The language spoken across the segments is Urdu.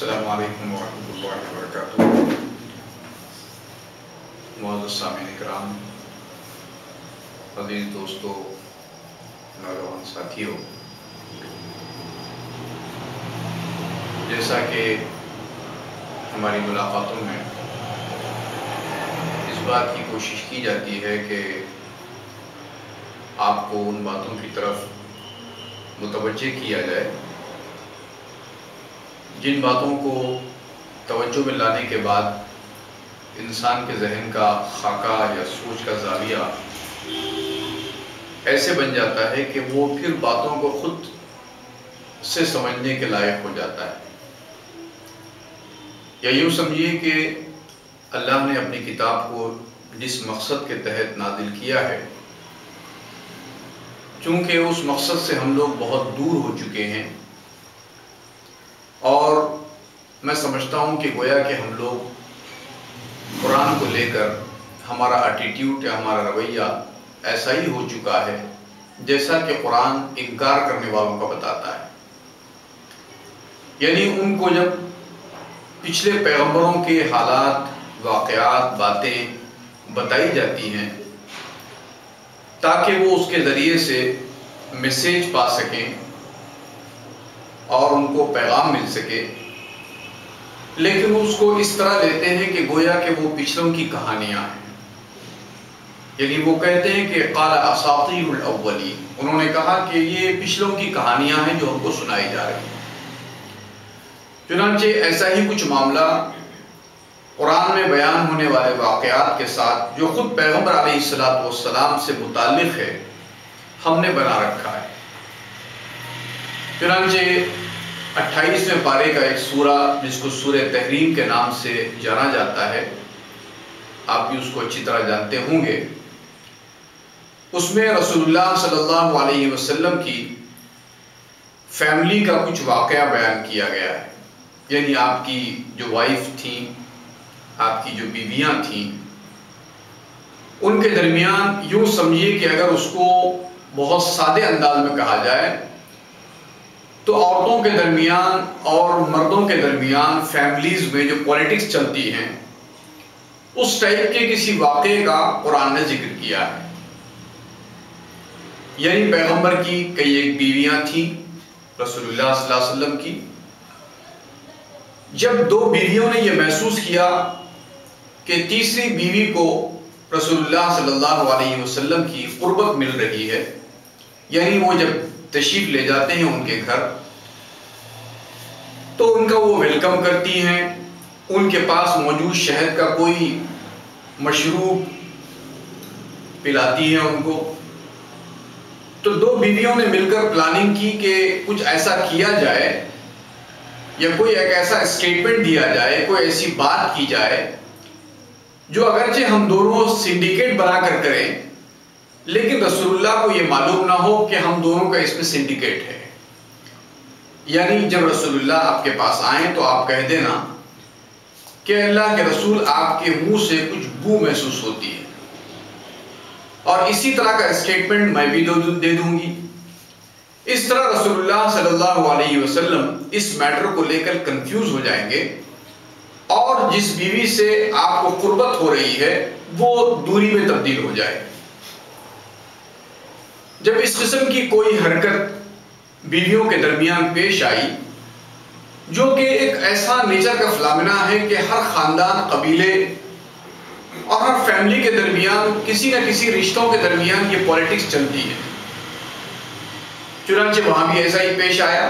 السلام علیکم ورحمۃ اللہ وبرکاتہ۔ معزز سامعین کرام، عزیز دوستو، نوجوان ساتھیوں، جیسا کہ ہماری ملاقاتوں میں اس بات کی کوشش کی جاتی ہے کہ آپ کو ان باتوں کی طرف متوجہ کیا جائے جن باتوں کو توجہ میں لانے کے بعد انسان کے ذہن کا خاکہ یا سوچ کا زاویہ ایسے بن جاتا ہے کہ وہ پھر باتوں کو خود سے سمجھنے کے لائق ہو جاتا ہے۔ یا یوں سمجھیے کہ اللہ نے اپنی کتاب کو جس مقصد کے تحت نازل کیا ہے، چونکہ اس مقصد سے ہم لوگ بہت دور ہو چکے ہیں، اور میں سمجھتا ہوں کہ گویا کہ ہم لوگ قرآن کو لے کر ہمارا ایٹیٹیوڈ یا ہمارا رویہ ایسا ہی ہو چکا ہے جیسا کہ قرآن انکار کرنے والوں کا بتاتا ہے۔ یعنی ان کو جب پچھلے پیغمبروں کے حالات، واقعات، باتیں بتائی جاتی ہیں تاکہ وہ اس کے ذریعے سے میسیج پا سکیں اور ان کو پیغام مل سکے، لیکن اس کو اس طرح لیتے ہیں کہ گویا کہ وہ پچھلوں کی کہانیاں ہیں۔ یعنی وہ کہتے ہیں کہ قال اساطیر الاولین، انہوں نے کہا کہ یہ پچھلوں کی کہانیاں ہیں جو ہم کو سنائی جا رہی ہیں۔ چنانچہ ایسا ہی کچھ معاملہ قرآن میں بیان ہونے والے واقعات کے ساتھ جو خود پیغمبر علیہ السلام سے متعلق ہے، ہم نے بنا رکھا ہے۔ چنانچہ 28ویں پارے کا ایک سورہ جس کو سورہ تحریم کے نام سے جانا جاتا ہے، آپ بھی اس کو اچھی طرح جانتے ہوں گے، اس میں رسول اللہ صلی اللہ علیہ وسلم کی فیملی کا کچھ واقعہ بیان کیا گیا ہے۔ یعنی آپ کی جو وائف تھیں، آپ کی جو بیویاں تھیں، ان کے درمیان یوں سمجھیے کہ اگر اس کو بہت سادے انداز میں کہا جائے تو عورتوں کے درمیان اور مردوں کے درمیان فیملیز میں جو پولیٹکس چلتی ہیں، اس ٹائپ کے کسی واقعے کا قرآن نے ذکر کیا ہے۔ یعنی پیغمبر کی کئی ایک بیویاں تھیں رسول اللہ صلی اللہ علیہ وسلم کی۔ جب دو بیویوں نے یہ محسوس کیا کہ تیسری بیوی کو رسول اللہ صلی اللہ علیہ وسلم کی قربت مل رہی ہے، یعنی وہ جب تشریف لے جاتے ہیں ان کے گھر تو ان کا وہ ویلکم کرتی ہیں، ان کے پاس موجود شہد کا کوئی مشروب پلاتی ہیں ان کو۔ تو دو بیویوں نے مل کر پلاننگ کی کہ کچھ ایسا کیا جائے یا کوئی ایک ایسا اسٹیٹمنٹ دیا جائے، کوئی ایسی بات کی جائے جو اگرچہ ہم دونوں سنڈیکیٹ بنا کر کریں، لیکن رسول اللہ کو یہ معلوم نہ ہو کہ ہم دونوں کا اس میں سنڈیکیٹ ہے۔ یعنی جب رسول اللہ آپ کے پاس آئیں تو آپ کہہ دینا کہ اللہ کے رسول آپ کے منہ سے کچھ بو محسوس ہوتی ہے، اور اسی طرح کا اسٹیٹمنٹ میں بھی دے دوں گی۔ اس طرح رسول اللہ صلی اللہ علیہ وسلم اس میٹر کو لے کر کنفیوز ہو جائیں گے، اور جس بیوی سے آپ کو قربت ہو رہی ہے وہ دوری میں تبدیل ہو جائے۔ جب اس قسم کی کوئی حرکت بیویوں کے درمیان پیش آئی، جو کہ ایک ایسا نیچر کا فلامنا ہے کہ ہر خاندان، قبیلے اور ہر فیملی کے درمیان کسی نہ کسی رشتوں کے درمیان یہ پولیٹکس چلتی ہے، چنانچہ وہاں بھی ایسا ہی پیش آیا،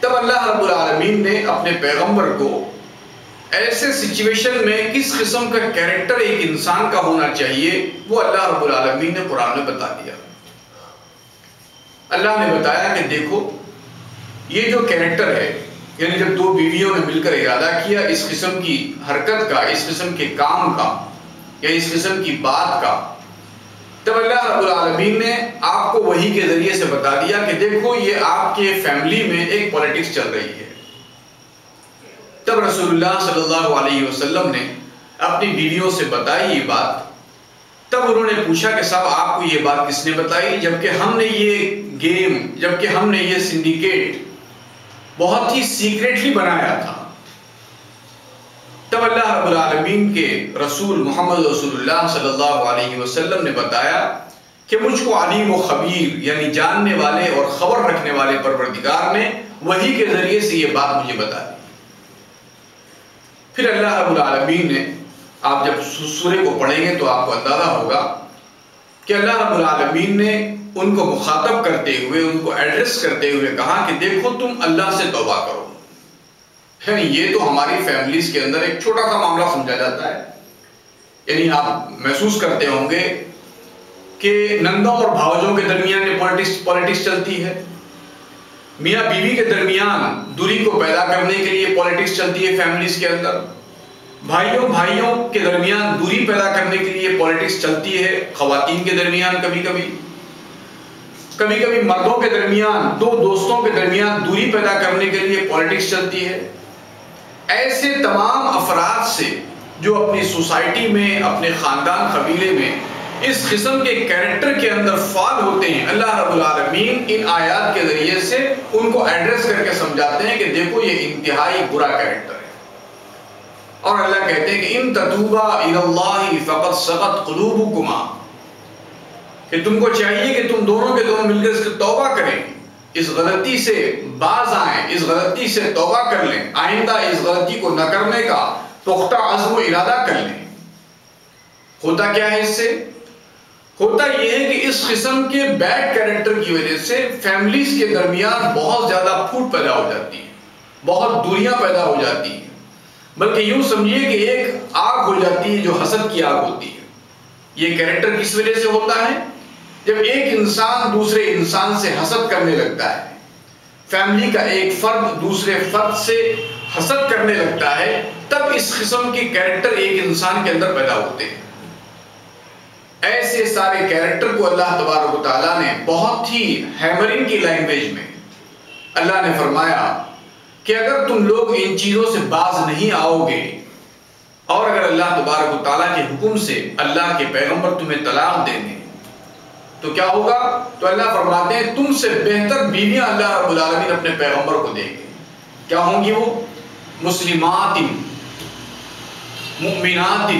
تب اللہ رب العالمین نے اپنے پیغمبر کو ایسے سچویشن میں کس قسم کا کیریکٹر ایک انسان کا ہونا چاہیے وہ اللہ رب العالمین نے قرآن میں بتا دیا۔ اللہ نے بتایا کہ دیکھو یہ جو کیریکٹر ہے، یعنی جب دو بیویوں نے مل کر ارادہ کیا اس قسم کی حرکت کا، اس قسم کے کام کا یا اس قسم کی بات کا، تب اللہ رب العالمین نے آپ کو وحی کے ذریعے سے بتا دیا کہ دیکھو یہ آپ کے فیملی میں ایک پولیٹکس چل رہی ہے۔ تب رسول اللہ صلی اللہ علیہ وسلم نے اپنی بیویوں سے بتائی یہ بات۔ تب انہوں نے پوچھا کہ صاحب آپ کو یہ بات کس نے بتائی، جبکہ ہم نے یہ گیم، جبکہ ہم نے یہ سنڈیکیٹ بہت ہی سیکریٹلی بنایا تھا. تب اللہ رب العالمین کے رسول محمد رسول اللہ صلی اللہ علیہ وسلم نے بتایا کہ مجھ کو علیم و خبیر یعنی جاننے والے اور خبر رکھنے والے پروردگار نے وحی کے ذریعے سے یہ بات مجھے بتا دی. پھر اللہ رب العالمین نے، آپ جب سورے کو پڑھیں گے تو آپ کو اندازہ ہوگا کہ اللہ رب العالمین نے ان کو مخاطب کرتے ہوئے، ان کو ایڈریس کرتے ہوئے کہا کہ دیکھو تم اللہ سے توبہ کرو. یعنی یہ تو ہماری فیملیز کے اندر ایک چھوٹا سا معاملہ سمجھا جاتا ہے. یعنی آپ محسوس کرتے ہوں گے کہ نندوں اور بھاوجوں کے درمیان پالیٹکس چلتی ہے، میاں بیوی کے درمیان دوری کو پیدا کرنے کے لیے پالیٹکس چلتی ہے فیملیز کے اندر، بھائیوں کے درمیان دوری پیدا کرنے کے لیے پالیٹکس چلتی ہے خواتین کے درمیان، کبھی کبھی مردوں کے درمیان، دو دوستوں کے درمیان دوری پیدا کرنے کے لیے پالیٹکس چلتی ہے. ایسے تمام افراد سے جو اپنی سوسائٹی میں، اپنے خاندان قبیلے میں اس قسم کے کیریکٹر کے اندر فعال ہوتے ہیں، اللہ رب العالمین ان آیات کے ذریعے سے ان کو ایڈریس کر کے سمجھاتے ہیں کہ دیکھو یہ انتہائی برا کیریکٹر ہے. اور اللہ کہتے ہیں کہ ان تتوبا الی اللہ فقد صغت قلوبکما، کہ تم کو چاہیے کہ تم دونوں کے دونوں مل کر اس کی توبہ کریں، اس غلطی سے باز آئیں، اس غلطی سے توبہ کر لیں، آئندہ اس غلطی کو نہ کرنے کا پختہ عزم و ارادہ کر لیں. ہوتا کیا ہے اس سے؟ ہوتا یہ ہے کہ اس قسم کے بیڈ کیریکٹر کی وجہ سے فیملیز کے درمیان بہت زیادہ پھوٹ پیدا ہو جاتی ہے، بہت دوریاں پیدا ہو جاتی ہیں، بلکہ یوں سمجھیے کہ ایک آگ ہو جاتی ہے جو حسد کی آگ ہوتی ہے. یہ کیریکٹر کس وجہ سے ہوتا ہے؟ جب ایک انسان دوسرے انسان سے حسد کرنے لگتا ہے، فیملی کا ایک فرد دوسرے فرد سے حسد کرنے لگتا ہے، تب اس قسم کے کیریکٹر ایک انسان کے اندر پیدا ہوتے ہیں. ایسے سارے کیریکٹر کو اللہ تبارک و تعالیٰ نے بہت ہی ہیمرنگ کی لینگویج میں اللہ نے فرمایا کہ اگر تم لوگ ان چیزوں سے باز نہیں آؤ گے، اور اگر اللہ تبارک و تعالیٰ کے حکم سے اللہ کے پیغمبر تمہیں طلاق دیں گے تو کیا ہوگا؟ تو اللہ فرماتے ہیں تم سے بہتر بیویاں اللہ رب العالمین اپنے پیغمبر کو دیں گے. کیا ہوں گی وہ؟ مسلمات مؤمنات،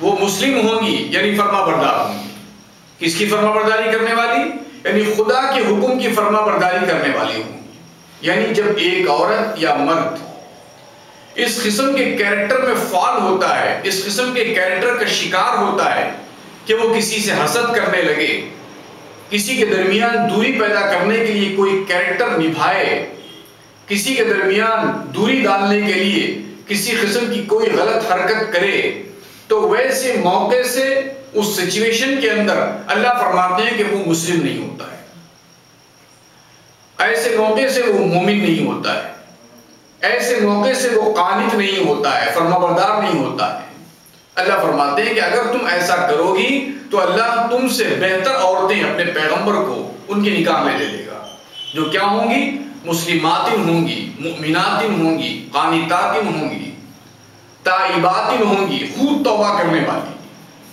وہ مسلم ہوں گی یعنی فرما بردار ہوں گی. کس کی فرما برداری کرنے والی؟ یعنی خدا کے حکم کی فرما برداری کرنے والی ہوں گی. یعنی جب ایک عورت یا مرد اس قسم کے کیریکٹر میں فعال ہوتا ہے، اس قسم کے کیریکٹر کا شکار ہوتا ہے کہ وہ کسی سے حسد کرنے لگے، کسی کے درمیان دوری پیدا کرنے کے لیے کوئی کیریکٹر نبھائے، کسی کے درمیان دوری ڈالنے کے لیے کسی قسم کی کوئی غلط حرکت کرے، تو ویسے موقع سے اس سچویشن کے اندر اللہ فرماتے ہیں کہ وہ مسلم نہیں ہوتا ہے، ایسے موقع سے وہ مومن نہیں ہوتا ہے، ایسے موقع سے وہ قانت نہیں ہوتا ہے، فرما بردار نہیں ہوتا ہے. اللہ فرماتے ہیں کہ اگر تم ایسا کرو گی تو اللہ تم سے بہتر عورتیں اپنے پیغمبر کو ان کے نکاح میں لے لے گا، جو کیا ہوں گی؟ مسلمات ہوں گی، مؤمنات ہوں گی، قانتات ہوں گی، تائبات ہوں گی، خود توبہ کرنے والی،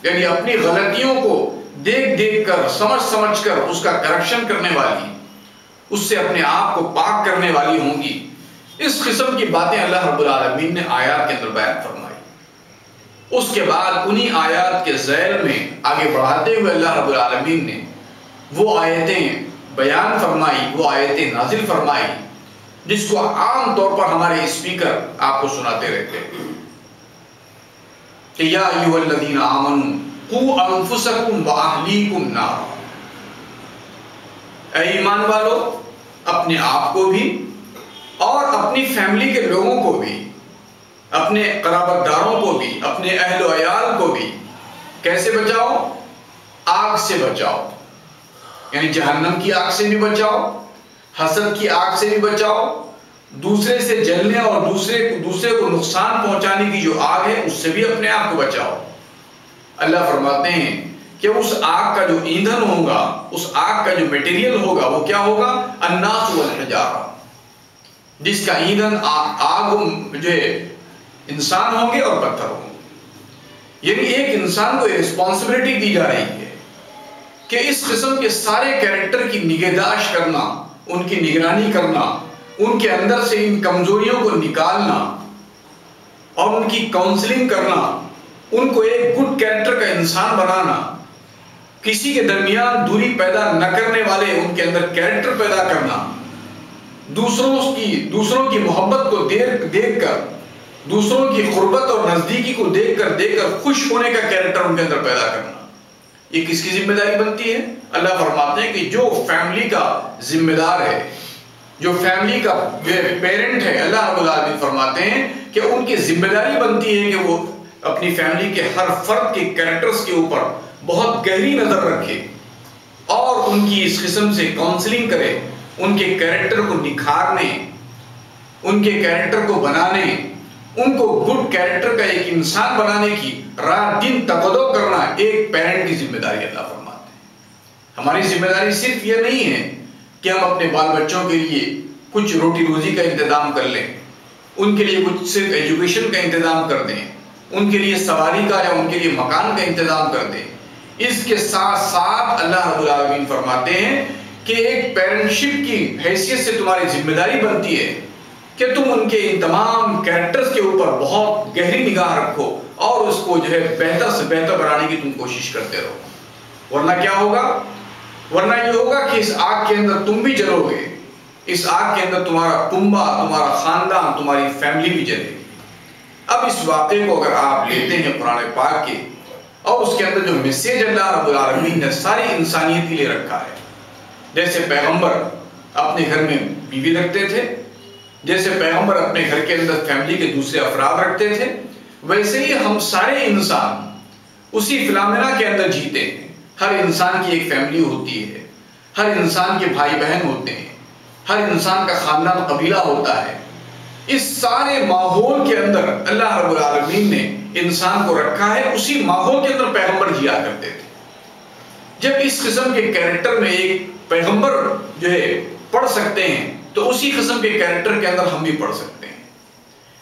یعنی اپنی غلطیوں کو دیکھ کر سمجھ کر اس کا کریکشن کرنے والی، اس سے اپنے آپ کو پاک کرنے والی ہوں گی. اس قسم کی باتیں اللہ رب العالمین نے آیات کے اندر بیان فرمائی. اس کے بعد انہی آیات کے ذیل میں آگے بڑھاتے ہوئے اللہ رب العالمین نے وہ آیتیں بیان فرمائی، وہ آیتیں نازل فرمائی جس کو عام طور پر ہمارے اسپیکر آپ کو سناتے رہتے ہیں کہ یا ایھا الذین آمنوا قوا انفسکم واہلیکم نارا، اے ایمان والو اپنے آپ کو بھی اور اپنی فیملی کے لوگوں کو بھی، اپنے قرابت داروں کو بھی، اپنے اہل و عیال کو بھی کیسے بچاؤ؟ آگ سے بچاؤ، یعنی جہنم کی آگ سے بھی بچاؤ، حسد کی آگ سے بھی بچاؤ، دوسرے سے جلنے اور دوسرے کو نقصان پہنچانے کی جو آگ ہے اس سے بھی اپنے آپ کو بچاؤ. اللہ فرماتے ہیں کہ اس آگ کا جو ایندھن ہوگا، اس آگ کا جو میٹیریل ہوگا وہ کیا ہوگا؟ الناس والحجارہ، جس کا ایندھن آگ جو انسان ہوں گے اور پتھر ہوں گے. یعنی ایک انسان کو رسپانسبلٹی دی جا رہی ہے کہ اس قسم کے سارے کیریکٹر کی نگہداشت کرنا، ان کی نگرانی کرنا، ان کے اندر سے ان کمزوریوں کو نکالنا اور ان کی کاؤنسلنگ کرنا، ان کو ایک گڈ کیریکٹر کا انسان بنانا، کسی کے درمیان دوری پیدا نہ کرنے والے ان کے اندر کیریکٹر پیدا کرنا، دوسروں کی محبت کو دیکھ کر، دوسروں کی قربت اور نزدیکی کو دیکھ کر خوش ہونے کا کیریکٹر ان کے اندر پیدا کرنا، یہ کس کی ذمہ داری بنتی ہے؟ اللہ فرماتے ہیں کہ جو فیملی کا ذمہ دار ہے، جو فیملی کا پیرنٹ ہے، اللہ رب العالمین فرماتے ہیں کہ ان کی ذمہ داری بنتی ہے کہ وہ اپنی فیملی کے ہر فرد کے کیریکٹرز کے اوپر بہت گہری نظر رکھے اور ان کی اس قسم سے کاؤنسلنگ کرے، ان کے کیریکٹر کو نکھارنے، ان کے کیریکٹر کو بنانے، ان کو گڈ کیریکٹر کا ایک انسان بنانے کی رات دن تقدو کرنا ایک پیرنٹ کی ذمہ داری اللہ فرماتے ہیں۔ ہماری ذمہ داری صرف یہ نہیں ہے کہ ہم اپنے بال بچوں کے لیے کچھ روٹی روزی کا انتظام کر لیں، ان کے لیے کچھ صرف ایجوکیشن کا انتظام کر دیں، ان کے لیے سواری کا یا ان کے لیے مکان کا انتظام کر دیں۔ اس کے ساتھ ساتھ اللہ رب العالمین فرماتے ہیں کہ ایک پیرنٹشپ کی حیثیت سے تمہاری ذمہ داری بنتی ہے کہ تم ان کے ان تمام کیریکٹرز کے اوپر بہت گہری نگاہ رکھو اور اس کو بہتر سے بہتر بنانے کی تم کوشش کرتے رہو، ورنہ کیا ہوگا؟ ورنہ یہ ہوگا کہ اس آگ کے اندر تم بھی جلو گے، اس آگ کے اندر تمہارا کنبہ، تمہارا خاندان، تمہاری فیملی بھی جلے گی۔ اب اس واقعے کو اگر آپ لیتے ہیں قرآن پاک کے اور اس کے اندر جو میسیج اللہ رب العالمین نے ساری انسانیت کے لیے رکھا ہے، جیسے پیغمبر اپنے گھر میں بیوی رکھتے تھے، جیسے پیغمبر اپنے گھر کے اندر فیملی کے دوسرے افراد رکھتے تھے، ویسے ہی ہم سارے انسان اسی فلامنا کے اندر جیتے ہیں۔ ہر انسان کی ایک فیملی ہوتی ہے، ہر انسان کے بھائی بہن ہوتے ہیں، ہر انسان کا خاندان قبیلہ ہوتا ہے۔ اس سارے ماحول کے اندر اللہ رب العالمین نے انسان کو رکھا ہے، اسی ماحول کے اندر پیغمبر جیا کرتے تھے۔ جب اس قسم کے کیریکٹر میں ایک پیغمبر پڑھ سکتے ہیں تو اسی قسم کے کیریکٹر کے اندر ہم بھی پڑھ سکتے ہیں۔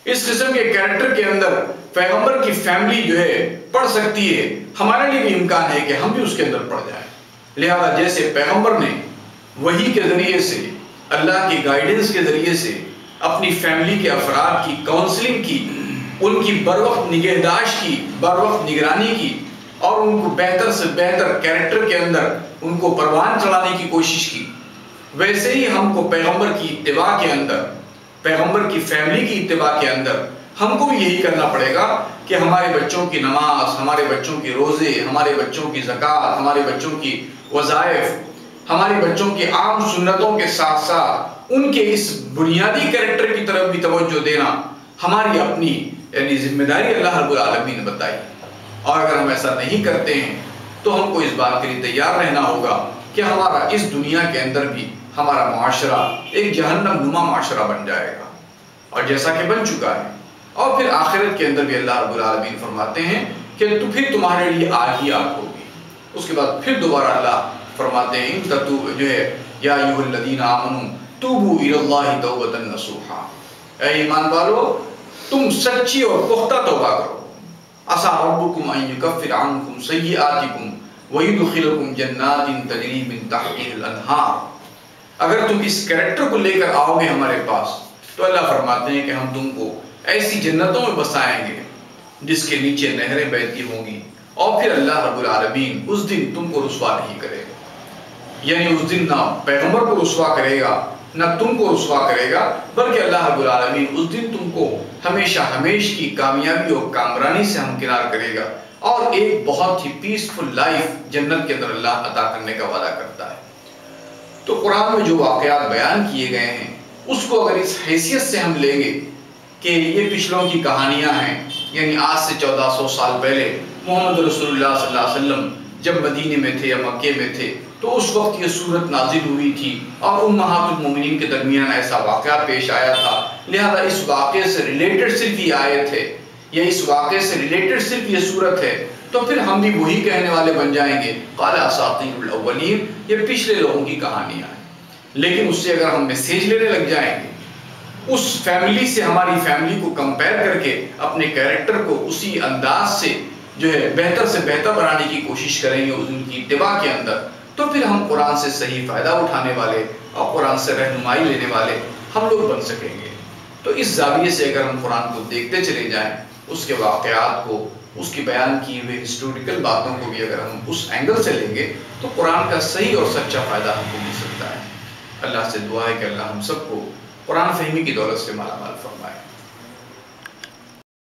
اس قسم کے کیریکٹر کے اندر پیغمبر کی فیملی پڑھ سکتی ہے، ہمارے لیے بھی امکان ہے کہ ہم بھی اس کے اندر پڑھ جائیں۔ لہذا جیسے پیغمبر نے وحی کے ذریعے سے، اللہ کی گائیڈنس کے ذریعے سے اپنی فیملی کے افراد کی کاؤنسلنگ کی، ان کی بر وقت نگہداشت کی، بر وقت نگرانی کی اور ان کو بہتر سے بہتر کیریکٹر کے اندر ان کو پروان چڑھانے کی کوشش کی، ویسے ہی ہم کو پیغمبر کی اتباع کے اندر، پیغمبر کی فیملی کی اتباع کے اندر ہم کو بھی یہی کرنا پڑے گا کہ ہمارے بچوں کی نماز، ہمارے بچوں کی روزے، ہمارے بچوں کی زکوٰۃ، ہمارے بچوں کی وظائف، ہمارے بچوں کی عام سنتوں کے ساتھ ساتھ ان کے اس بنیادی کیریکٹر کی طرف بھی توجہ دینا ہماری اپنی ذمہ داری اللہ رب العالمین نے بتائی۔ اور اگر ہم ایسا نہیں کرتے ہیں تو ہم کو اس بات کے لیے تیار رہنا ہوگا کہ ہمارا اس دنیا کے اندر بھی ہمارا معاشرہ ایک جہنم نما معاشرہ بن جائے گا، اور جیسا کہ بن چکا ہے۔ اور پھر آخرت کے اندر بھی اللہ رب العالمین فرماتے ہیں کہ تو پھر تمہارے لیے آگ ہی آگ ہوگی۔ اس کے بعد پھر دوبارہ اللہ فرماتے ہیں یا ایھا الذین آمنوا توبوا الی اللہ توبۃ نصوحا، اے ایمان والو تم سچی اور پختہ توبہ کرو۔ عسیٰ ربکم ان یکفر عنکم سیئاتکم ویدخلکم جنات تجری من تحتہا الانہار۔ اگر تم اس کیریکٹر کو لے کر آؤ گے ہمارے پاس تو اللہ فرماتے ہیں کہ ہم تم کو ایسی جنتوں میں بسائیں گے جس کے نیچے نہریں بہتی ہوں گی، اور پھر اللہ رب العالمین اس دن تم کو رسوا نہیں کرے گا۔ یعنی اس دن نہ پیغمبر کو رسوا کرے گا، نہ تم کو رسوا کرے گا، بلکہ اللہ رب العالمین اس دن تم کو ہمیشہ ہمیش کی کامیابی اور کامرانی سے ہمکنار کرے گا، اور ایک بہت ہی پیسفل لائف جنت کے اندر اللہ عطا کرنے کا وعدہ کرتا ہے۔ تو قرآن میں جو واقعات بیان کیے گئے ہیں اس کو اگر اس حیثیت سے ہم لیں گے کہ یہ پچھلوں کی کہانیاں ہیں، یعنی آج سے 1400 سال پہلے محمد رسول اللہ صلی اللہ علیہ وسلم جب مدینے میں تھے یا مکے میں تھے تو اس وقت یہ صورت نازل ہوئی تھی اور امہات المومنین کے درمیان ایسا واقعہ پیش آیا تھا، لہذا اس واقعے سے ریلیٹڈ صرف یہ آیت ہے یا اس واقعے سے ریلیٹڈ صرف یہ صورت ہے، تو پھر ہم بھی وہی کہنے والے بن جائیں گے قال اساطیر الاولین، یہ پچھلے لوگوں کی کہانیاں ہیں۔ لیکن اس سے اگر ہم میسیج لینے لگ جائیں گے، اس فیملی سے ہماری فیملی کو کمپیئر کر کے اپنے کیریکٹر کو اسی انداز سے بہتر سے بہتر بنانے کی کوشش کریں گے ان کی اتباع کے اندر، تو پھر ہم قرآن سے صحیح فائدہ اٹھانے والے اور قرآن سے رہنمائی لینے والے ہم لوگ بن سکیں گے۔ تو اس زاویے سے اگر ہم قرآن کو دیکھتے چلے جائیں، اس کے واقعات کو، اس کی بیان کی ہوئے ہسٹوریکل باتوں کو بھی اگر ہم اس اینگل سے لیں گے تو قرآن کا صحیح اور سچا فائدہ ہم کو مل سکتا ہے۔ اللہ سے دعا ہے کہ اللہ ہم سب کو قرآن فہمی کی دولت سے مالا مال فرمائے۔